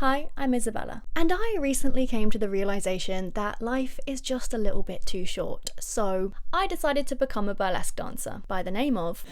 Hi, I'm Isabella, and I recently came to the realization that life is just a little bit too short, so I decided to become a burlesque dancer by the name of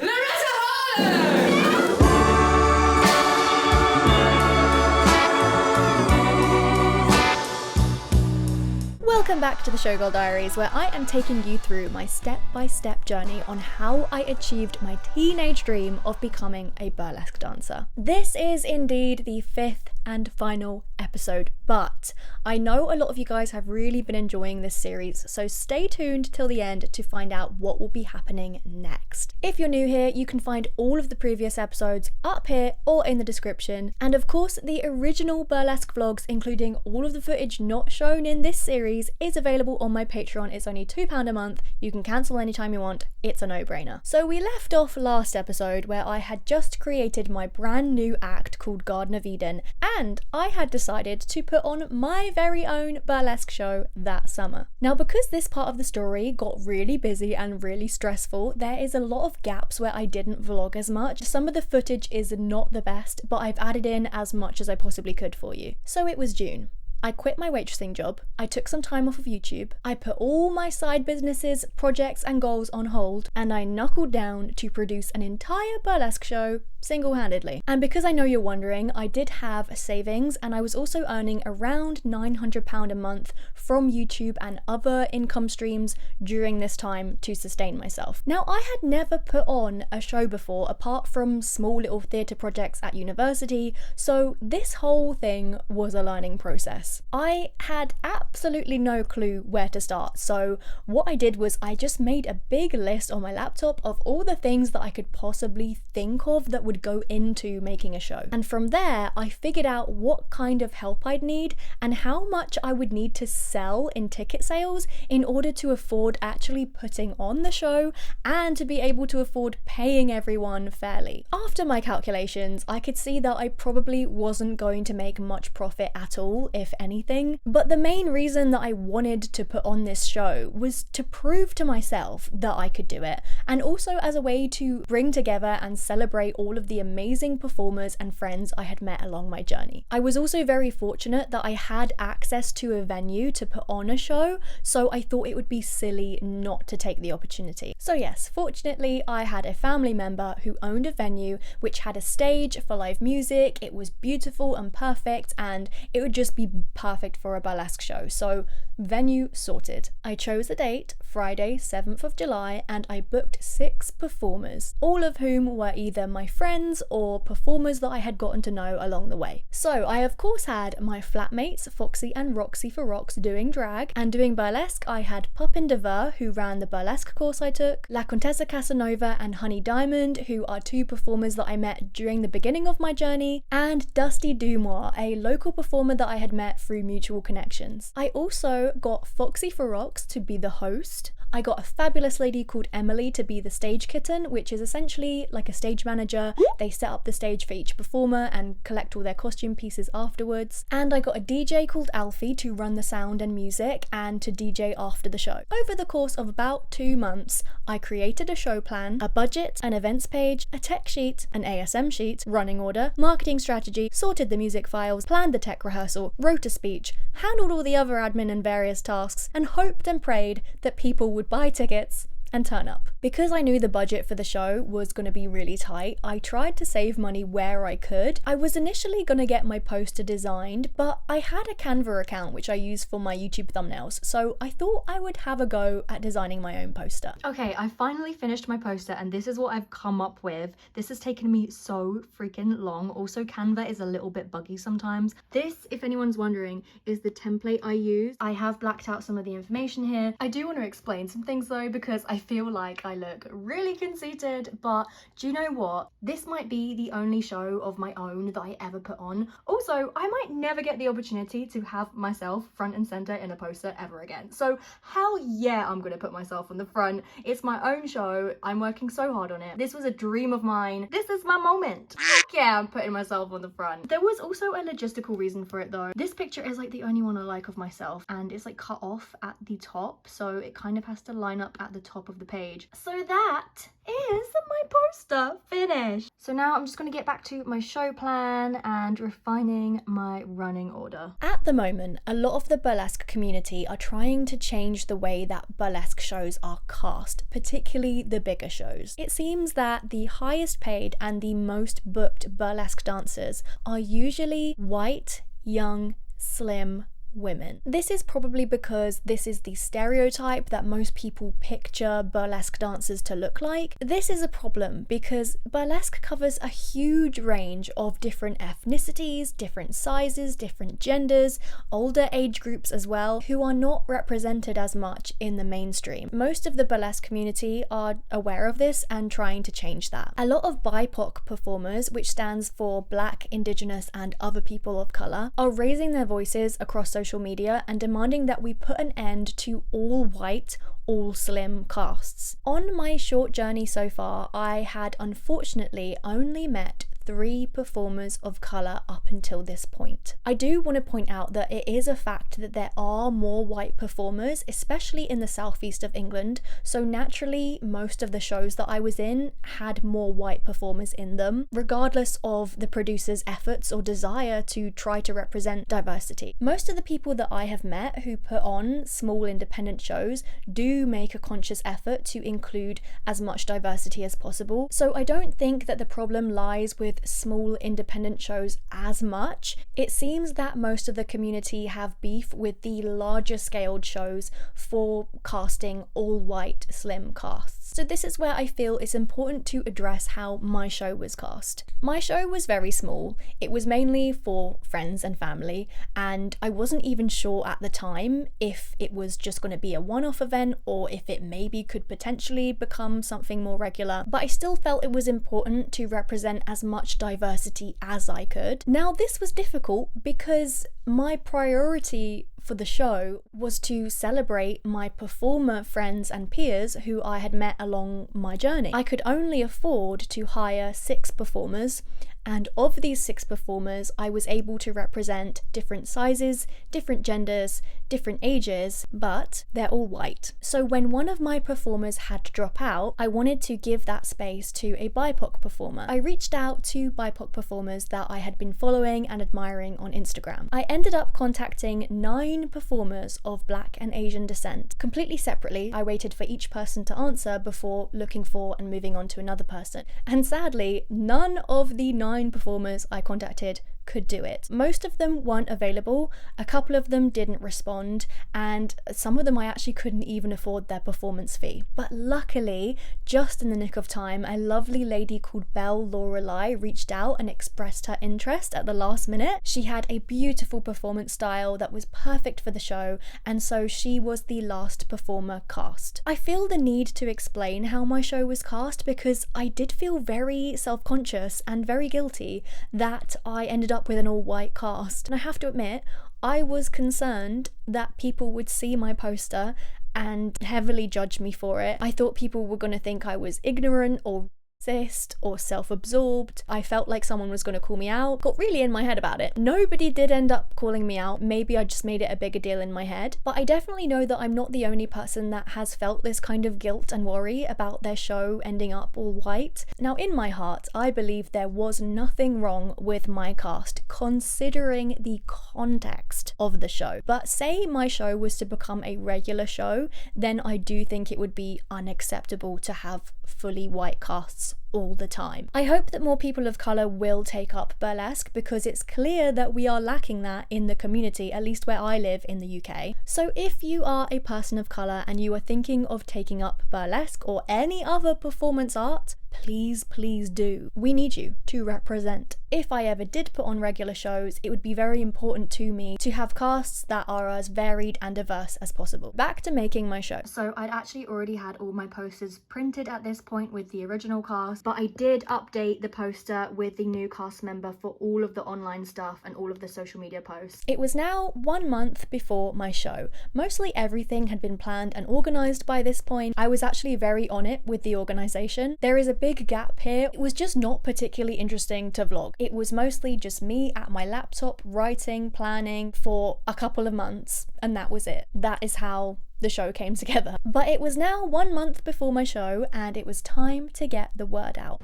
Welcome back to the Showgirl Diaries, where I am taking you through my step-by-step journey on how I achieved my teenage dream of becoming a burlesque dancer. This is indeed the fifth and final episode, but I know a lot of you guys have really been enjoying this series, so stay tuned till the end to find out what will be happening next. If you're new here, you can find all of the previous episodes up here or in the description, and of course the original burlesque vlogs, including all of the footage not shown in this series, is available on my Patreon. It's only £2 a month, you can cancel anytime you want, it's a no-brainer. So we left off last episode where I had just created my brand new act called Garden of Eden, and I had decided to put on my very own burlesque show that summer. Now, because this part of the story got really busy and really stressful, there is a lot of gaps where I didn't vlog as much. Some of the footage is not the best, but I've added in as much as I possibly could for you. So it was June. I quit my waitressing job, I took some time off of YouTube, I put all my side businesses, projects and goals on hold, and I knuckled down to produce an entire burlesque show single-handedly. And because I know you're wondering, I did have savings, and I was also earning around £900 a month from YouTube and other income streams during this time to sustain myself. Now, I had never put on a show before apart from small little theatre projects at university, so this whole thing was a learning process. I had absolutely no clue where to start, so what I did was I just made a big list on my laptop of all the things that I could possibly think of that would go into making a show. And from there, I figured out what kind of help I'd need and how much I would need to sell in ticket sales in order to afford actually putting on the show and to be able to afford paying everyone fairly. After my calculations, I could see that I probably wasn't going to make much profit at all, if anything, but the main reason that I wanted to put on this show was to prove to myself that I could do it, and also as a way to bring together and celebrate all of the amazing performers and friends I had met along my journey. I was also very fortunate that I had access to a venue to put on a show, so I thought it would be silly not to take the opportunity. So yes, fortunately I had a family member who owned a venue which had a stage for live music. It was beautiful and perfect, and it would just be perfect for a burlesque show, so venue sorted. I chose a date, Friday 7th of July, and I booked 6 performers, all of whom were either my friends or performers that I had gotten to know along the way. So I of course had my flatmates Foxy and Roxy for Rocks doing drag, and doing burlesque I had Puppin Dever, who ran the burlesque course I took, La Contessa Casanova and Honey Diamond, who are 2 performers that I met during the beginning of my journey, and Dusty Dumois, a local performer that I had met through mutual connections. I also got Foxy for Rocks to be the host. I got a fabulous lady called Emily to be the stage kitten, which is essentially like a stage manager. They set up the stage for each performer and collect all their costume pieces afterwards. And I got a DJ called Alfie to run the sound and music and to DJ after the show. Over the course of about 2 months, I created a show plan, a budget, an events page, a tech sheet, an ASM sheet, running order, marketing strategy, sorted the music files, planned the tech rehearsal, wrote a speech, handled all the other admin and various tasks, and hoped and prayed that people would buy tickets and turn up. Because I knew the budget for the show was going to be really tight, I tried to save money where I could. I was initially going to get my poster designed, but I had a Canva account which I use for my YouTube thumbnails, so I thought I would have a go at designing my own poster. Okay, I finally finished my poster and this is what I've come up with. This has taken me so freaking long. Also, Canva is a little bit buggy sometimes. This, if anyone's wondering, is the template I used. I have blacked out some of the information here. I do want to explain some things though, because I feel like I look really conceited, but do you know what? This might be the only show of my own that I ever put on. Also, I might never get the opportunity to have myself front and center in a poster ever again. So hell yeah, I'm gonna put myself on the front. It's my own show. I'm working so hard on it. This was a dream of mine. This is my moment. Heck yeah, I'm putting myself on the front. There was also a logistical reason for it though. This picture is like the only one I like of myself, and it's like cut off at the top, so it kind of has to line up at the top of the page. So that is my poster finished. So now I'm just going to get back to my show plan and refining my running order. At the moment, a lot of the burlesque community are trying to change the way that burlesque shows are cast, particularly the bigger shows. It seems that the highest paid and the most booked burlesque dancers are usually white, young, slim women. This is probably because this is the stereotype that most people picture burlesque dancers to look like. This is a problem because burlesque covers a huge range of different ethnicities, different sizes, different genders, older age groups as well, who are not represented as much in the mainstream. Most of the burlesque community are aware of this and trying to change that. A lot of BIPOC performers, which stands for Black, Indigenous and Other People of Colour, are raising their voices across social media and demanding that we put an end to all white, all slim casts. On my short journey so far, I had unfortunately only met 3 performers of colour up until this point. I do want to point out that it is a fact that there are more white performers, especially in the southeast of England, so naturally most of the shows that I was in had more white performers in them, regardless of the producer's efforts or desire to try to represent diversity. Most of the people that I have met who put on small independent shows do make a conscious effort to include as much diversity as possible, so I don't think that the problem lies with small independent shows as much. It seems that most of the community have beef with the larger scaled shows for casting all white slim casts. So this is where I feel it's important to address how my show was cast. My show was very small. It was mainly for friends and family, and I wasn't even sure at the time if it was just going to be a one-off event or if it maybe could potentially become something more regular, but I still felt it was important to represent as much diversity as I could. Now this was difficult because my priority for the show was to celebrate my performer friends and peers who I had met along my journey. I could only afford to hire 6 performers, and of these 6 performers I was able to represent different sizes, different genders, different ages, but they're all white. So when one of my performers had to drop out, I wanted to give that space to a BIPOC performer. I reached out to BIPOC performers that I had been following and admiring on Instagram. I ended up contacting 9 performers of Black and Asian descent. Completely separately, I waited for each person to answer before looking for and moving on to another person. And sadly, none of the 9 performers I contacted could do it. Most of them weren't available, a couple of them didn't respond, and some of them I actually couldn't even afford their performance fee. But luckily, just in the nick of time, a lovely lady called Belle Lorelei reached out and expressed her interest at the last minute. She had a beautiful performance style that was perfect for the show, and so she was the last performer cast. I feel the need to explain how my show was cast because I did feel very self-conscious and very guilty that I ended up with an all-white cast. And I have to admit, I was concerned that people would see my poster and heavily judge me for it. I thought people were going to think I was ignorant or racist or self-absorbed. I felt like someone was going to call me out. Got really in my head about it. Nobody did end up calling me out. Maybe I just made it a bigger deal in my head. But I definitely know that I'm not the only person that has felt this kind of guilt and worry about their show ending up all white. Now, in my heart, I believe there was nothing wrong with my cast, considering the context of the show. But say my show was to become a regular show, then I do think it would be unacceptable to have fully white casts all the time. I hope that more people of colour will take up burlesque because it's clear that we are lacking that in the community, at least where I live in the UK. So if you are a person of colour and you are thinking of taking up burlesque or any other performance art, please do. We need you to represent. If I ever did put on regular shows, it would be very important to me to have casts that are as varied and diverse as possible. Back to making my show. So I'd actually already had all my posters printed at this point with the original cast, but I did update the poster with the new cast member for all of the online stuff and all of the social media posts. It was now 1 month before my show. Mostly everything had been planned and organised by this point. I was actually very on it with the organisation. There is a big gap here. It was just not particularly interesting to vlog. It was mostly just me at my laptop writing, planning for a couple of months, and that was it. That is how the show came together. But it was now 1 month before my show and it was time to get the word out.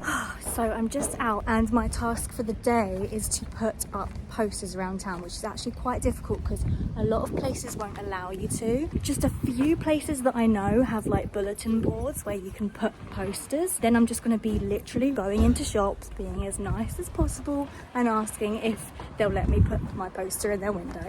So I'm just out and my task for the day is to put up posters around town, which is actually quite difficult because a lot of places won't allow you to. Just a few places that I know have like bulletin boards where you can put posters. Then I'm just going to be literally going into shops, being as nice as possible and asking if they'll let me put my poster in their window.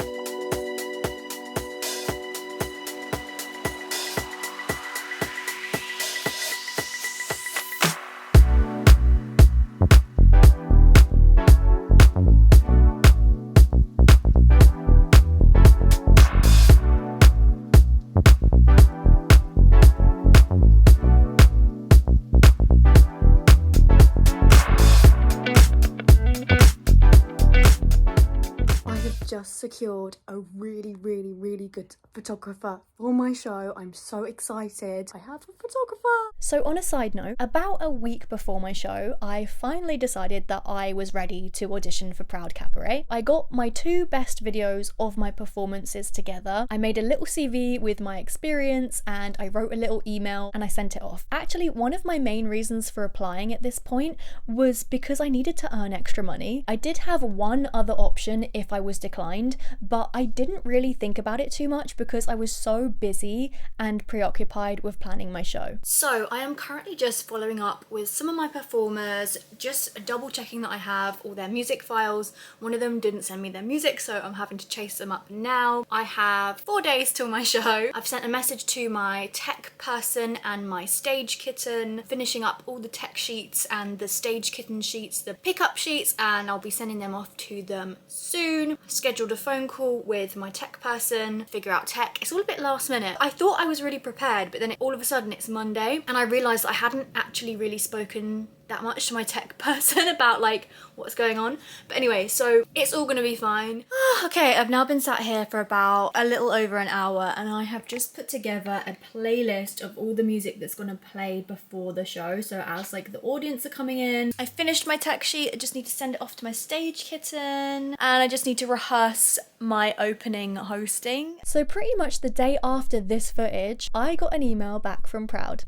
Just secured a really good photographer for my show. I'm so excited. I have a photographer. So on a side note, about a week before my show, I finally decided that I was ready to audition for Proud Cabaret. I got my 2 best videos of my performances together. I made a little CV with my experience and I wrote a little email and I sent it off. Actually, one of my main reasons for applying at this point was because I needed to earn extra money. I did have one other option if I was declined, but I didn't really think about it too much because I was so busy and preoccupied with planning my show. So I am currently just following up with some of my performers, just double checking that I have all their music files. One of them didn't send me their music, so I'm having to chase them up now. I have 4 days till my show. I've sent a message to my tech person and my stage kitten, finishing up all the tech sheets and the stage kitten sheets, the pickup sheets, and I'll be sending them off to them soon. Scheduled a phone call with my tech person, figure out tech. It's all a bit last minute. I thought I was really prepared, but then all of a sudden it's Monday and I realised I hadn't actually really spoken that much to my tech person about like what's going on. But anyway, so it's all gonna be fine. Okay, I've now been sat here for about a little over an hour and I have just put together a playlist of all the music that's gonna play before the show. So as like the audience are coming in, I finished my tech sheet. I just need to send it off to my stage kitten and I just need to rehearse my opening hosting. So pretty much the day after this footage, I got an email back from Proud.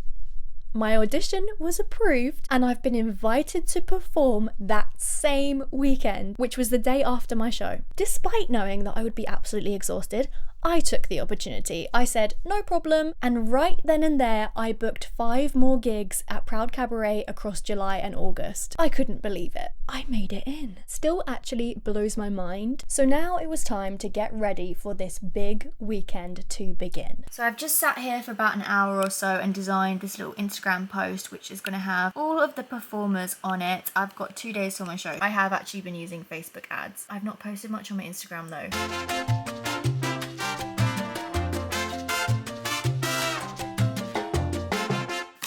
My audition was approved and I've been invited to perform that same weekend, which was the day after my show. Despite knowing that I would be absolutely exhausted, I took the opportunity. I said, no problem. And right then and there, I booked 5 more gigs at Proud Cabaret across July and August. I couldn't believe it. I made it in. Still actually blows my mind. So now it was time to get ready for this big weekend to begin. So I've just sat here for about an hour or so and designed this little Instagram post, which is going to have all of the performers on it. I've got 2 days till my show. I have actually been using Facebook ads. I've not posted much on my Instagram though.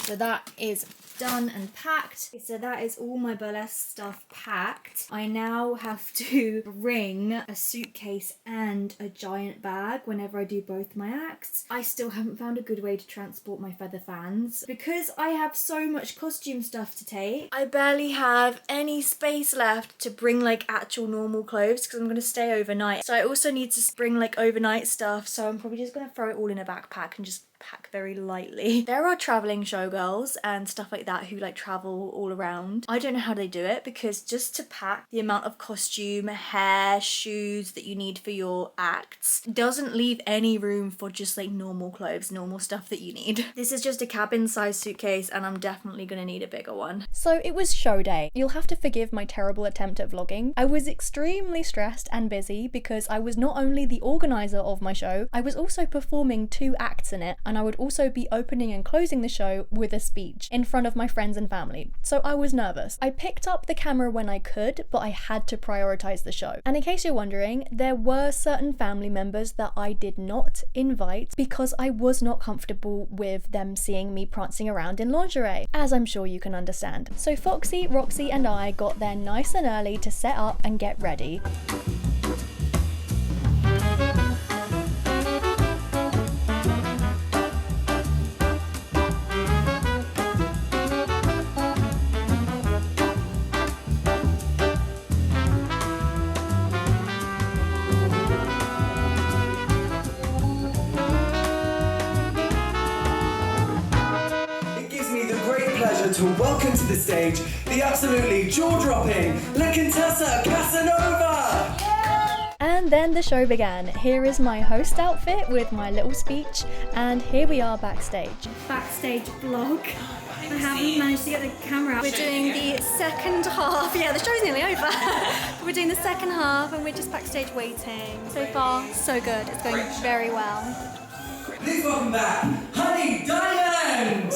So that is done and packed. So that is all my burlesque stuff packed. I now have to bring a suitcase and a giant bag whenever I do both my acts. I still haven't found a good way to transport my feather fans. Because I have so much costume stuff to take, I barely have any space left to bring like actual normal clothes because I'm going to stay overnight. So I also need to bring like overnight stuff, so I'm probably just going to throw it all in a backpack and just pack very lightly. There are traveling showgirls and stuff like that who like travel all around. I don't know how they do it because just to pack the amount of costume, hair, shoes that you need for your acts doesn't leave any room for just like normal clothes, normal stuff that you need. This is just a cabin size suitcase and I'm definitely gonna need a bigger one. So it was show day. You'll have to forgive my terrible attempt at vlogging. I was extremely stressed and busy because I was not only the organizer of my show, I was also performing 2 acts in it, and I would also be opening and closing the show with a speech in front of my friends and family. So I was nervous. I picked up the camera when I could, but I had to prioritize the show. And in case you're wondering, there were certain family members that I did not invite because I was not comfortable with them seeing me prancing around in lingerie, as I'm sure you can understand. So Foxy, Roxy and I got there nice and early to set up and get ready. to welcome to the stage the absolutely jaw-dropping La Contessa Casanova! And then the show began. Here is my host outfit with my little speech, and here we are backstage. Backstage vlog. I haven't managed to get the camera out. We're doing the second half. Yeah, the show's nearly over. We're doing the second half and we're just backstage waiting. So far, so good. It's going very well. Please welcome back, Honey Diamond!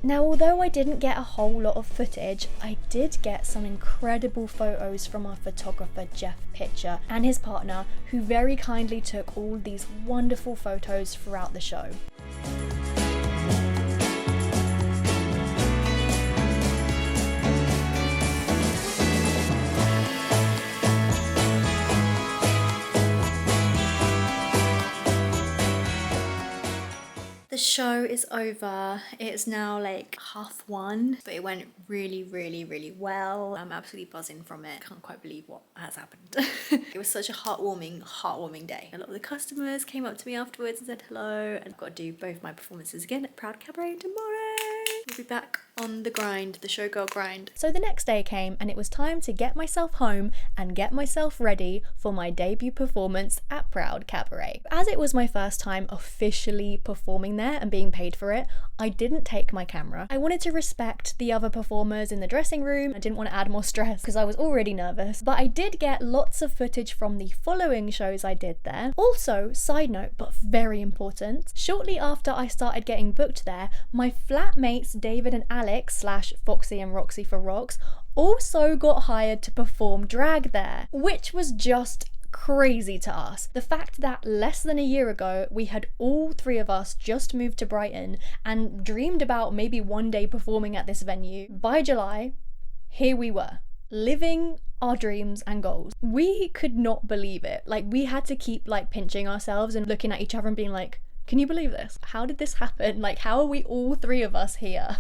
Now, although I didn't get a whole lot of footage, I did get some incredible photos from our photographer Jeff Pitcher and his partner, who very kindly took all these wonderful photos throughout the show. The show is over. It's now like 1:30, but it went really well. I'm absolutely buzzing from it. Can't quite believe what has happened. It was such a heartwarming day. A lot of the customers came up to me afterwards and said hello, and I've got to do both my performances again at Proud Cabaret tomorrow. We'll be back on the grind, the showgirl grind. So the next day came and it was time to get myself home and get myself ready for my debut performance at Proud Cabaret. As it was my first time officially performing there and being paid for it, I didn't take my camera. I wanted to respect the other performers in the dressing room. I didn't want to add more stress because I was already nervous, but I did get lots of footage from the following shows I did there. Also, side note, but very important, shortly after I started getting booked there, my flatmates David and Alex / Foxy and Roxy for Rocks also got hired to perform drag there, which was just crazy to us. The fact that less than a year ago we had all three of us just moved to Brighton and dreamed about maybe one day performing at this venue. By July, here we were, living our dreams and goals. We could not believe it. Like, we had to keep like pinching ourselves and looking at each other and being like, can you believe this? How did this happen? Like, how are we all three of us here?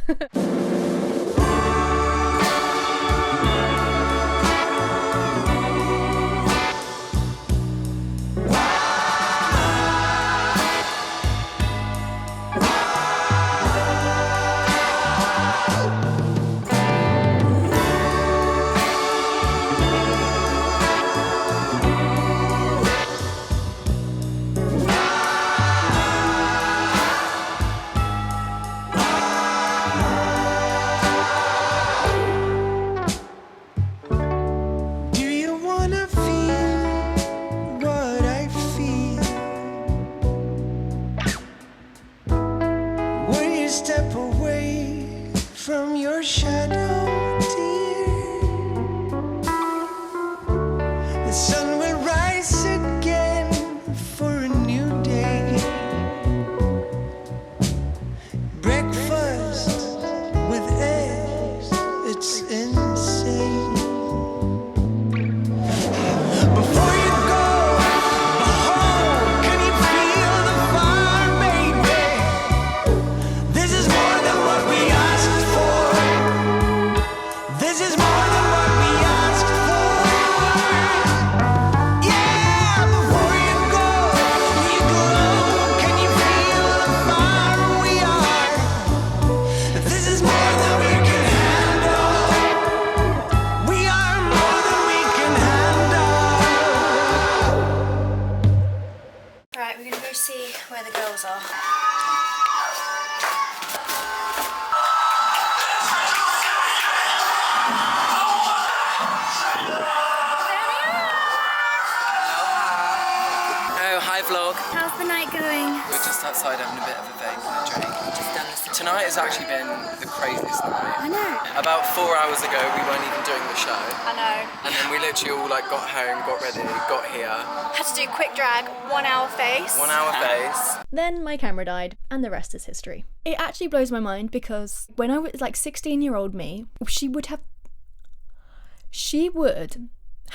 Hi vlog. How's the night going? We're just outside having a bit of a vape and a drink. Just done this. Tonight has actually been the craziest night. I know. About 4 hours ago we weren't even doing the show. I know. And then we literally all like got home, got ready, got here. Had to do quick drag, 1 hour face. 1 hour face. Then my camera died, and the rest is history. It actually blows my mind because when I was like 16-year-old me, she would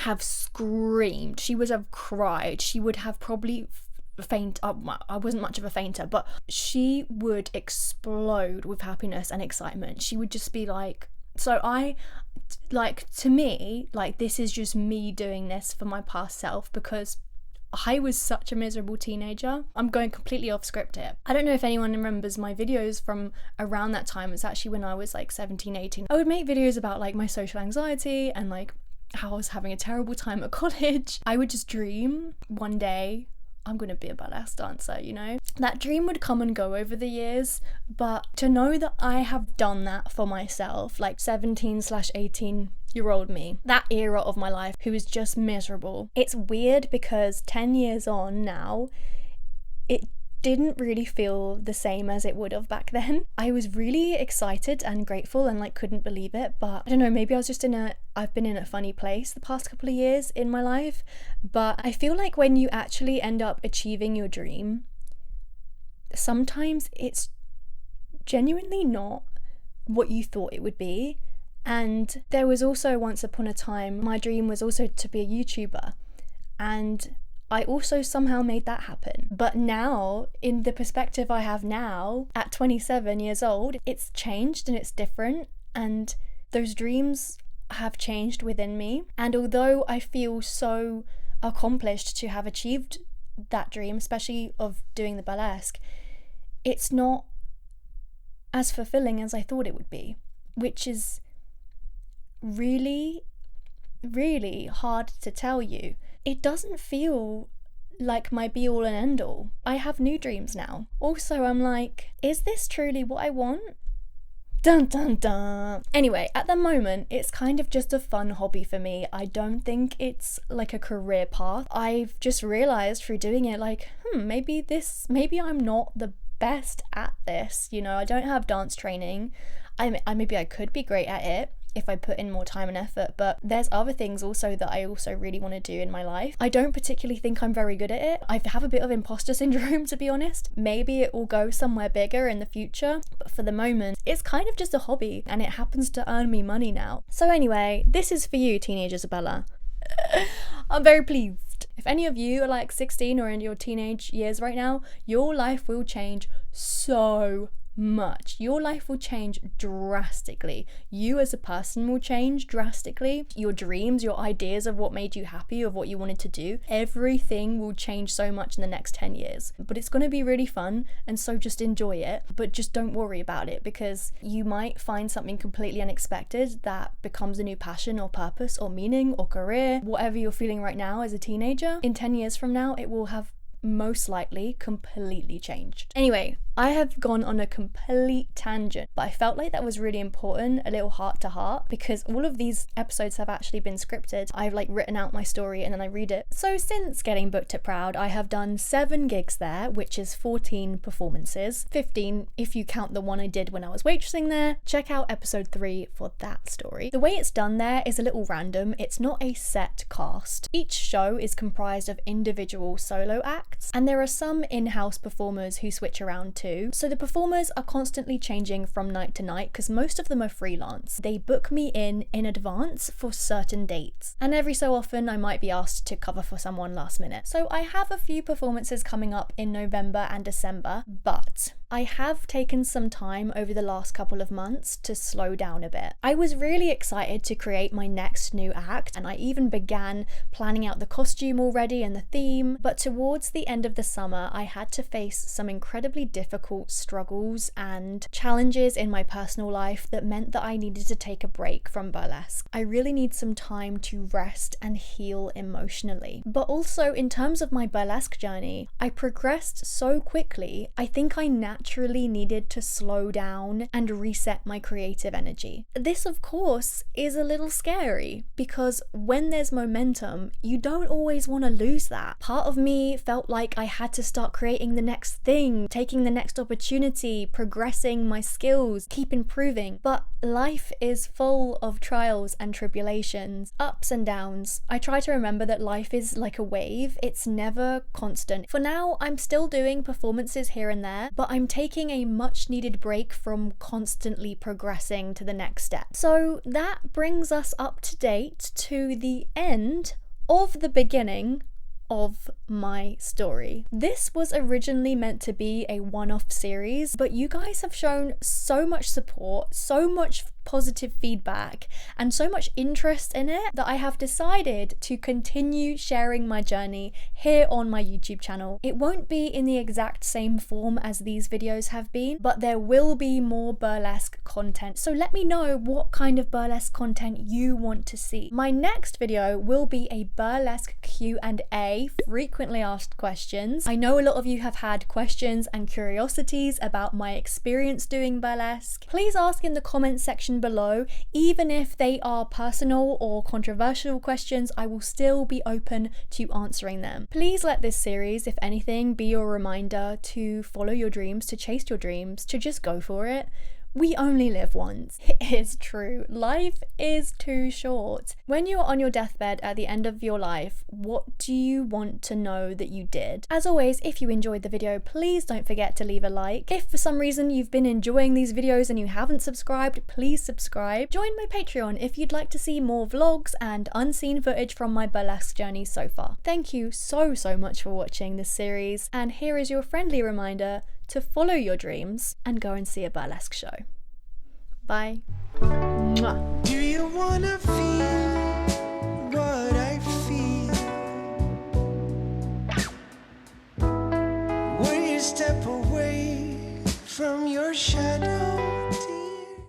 have screamed, she would have cried, she would have probably faint. I wasn't much of a fainter, but she would explode with happiness and excitement. She would just be like, so I, like, to me, like, this is just me doing this for my past self because I was such a miserable teenager. I'm going completely off script here. I don't know if anyone remembers my videos from around that time. It's actually when I was like 17, 18. I would make videos about like my social anxiety and like how I was having a terrible time at college. I would just dream one day I'm gonna be a burlesque dancer, you know? That dream would come and go over the years, but to know that I have done that for myself, like 17/18-year-old me, that era of my life who was just miserable. It's weird because 10 years on now, it didn't really feel the same as it would have back then. I was really excited and grateful and like couldn't believe it, but I don't know, maybe I was just I've been in a funny place the past couple of years in my life, but I feel like when you actually end up achieving your dream, sometimes it's genuinely not what you thought it would be. And there was also once upon a time, my dream was also to be a YouTuber, and I also somehow made that happen. But now, in the perspective I have now, at 27 years old, it's changed and it's different, and those dreams have changed within me. And although I feel so accomplished to have achieved that dream, especially of doing the burlesque, it's not as fulfilling as I thought it would be, which is really, really hard to tell you. It doesn't feel like my be-all and end-all. I have new dreams now. Also, I'm like, is this truly what I want? Dun dun dun. Anyway, at the moment, it's kind of just a fun hobby for me. I don't think it's like a career path. I've just realised through doing it, like, maybe I'm not the best at this. You know, I don't have dance training. Maybe I could be great at it if I put in more time and effort, but there's other things also that I also really want to do in my life. I don't particularly think I'm very good at it. I have a bit of imposter syndrome, to be honest. Maybe it will go somewhere bigger in the future, but for the moment, it's kind of just a hobby, and it happens to earn me money now. So anyway, this is for you, teenage Isabella. I'm very pleased. If any of you are like 16 or in your teenage years right now, your life will change so much. Your life will change drastically. You as a person will change drastically. Your dreams, your ideas of what made you happy, of what you wanted to do, everything will change so much in the next 10 years. But it's going to be really fun, and so just enjoy it. But just don't worry about it, because you might find something completely unexpected that becomes a new passion or purpose or meaning or career. Whatever you're feeling right now as a teenager, in 10 years from now, it will have most likely completely changed. Anyway, I have gone on a complete tangent, but I felt like that was really important, a little heart to heart, because all of these episodes have actually been scripted. I've like written out my story and then I read it. So since getting booked at Proud, I have done 7 gigs there, which is 14 performances, 15 if you count the one I did when I was waitressing there. Check out episode 3 for that story. The way it's done there is a little random. It's not a set cast. Each show is comprised of individual solo acts, and there are some in-house performers who switch around too. So the performers are constantly changing from night to night because most of them are freelance. They book me in advance for certain dates, and every so often I might be asked to cover for someone last minute. So I have a few performances coming up in November and December, but I have taken some time over the last couple of months to slow down a bit. I was really excited to create my next new act, and I even began planning out the costume already and the theme, but towards the end of the summer I had to face some incredibly difficult struggles and challenges in my personal life that meant that I needed to take a break from burlesque. I really need some time to rest and heal emotionally. But also in terms of my burlesque journey, I progressed so quickly, I think I naturally needed to slow down and reset my creative energy. This, of course, is a little scary because when there's momentum, you don't always want to lose that. Part of me felt like like I had to start creating the next thing, taking the next opportunity, progressing my skills, keep improving. But life is full of trials and tribulations, ups and downs. I try to remember that life is like a wave, it's never constant. For now, I'm still doing performances here and there, but I'm taking a much needed break from constantly progressing to the next step. So that brings us up to date to the end of the beginning of my story. This was originally meant to be a one-off series, but you guys have shown so much support, so much positive feedback, and so much interest in it that I have decided to continue sharing my journey here on my YouTube channel. It won't be in the exact same form as these videos have been, but there will be more burlesque content. So let me know what kind of burlesque content you want to see. My next video will be a burlesque Q&A, frequently asked questions. I know a lot of you have had questions and curiosities about my experience doing burlesque. Please ask in the comment section below. Even if they are personal or controversial questions, I will still be open to answering them. Please let this series, if anything, be your reminder to follow your dreams, to chase your dreams, to just go for it. We only live once. It is true. Life is too short. When you are on your deathbed at the end of your life, what do you want to know that you did? As always, if you enjoyed the video, please don't forget to leave a like. If for some reason you've been enjoying these videos and you haven't subscribed, please subscribe. Join my Patreon if you'd like to see more vlogs and unseen footage from my burlesque journey so far. Thank you so much for watching this series, and here is your friendly reminder to follow your dreams and go and see a burlesque show. Bye. Mwah. Do you wanna feel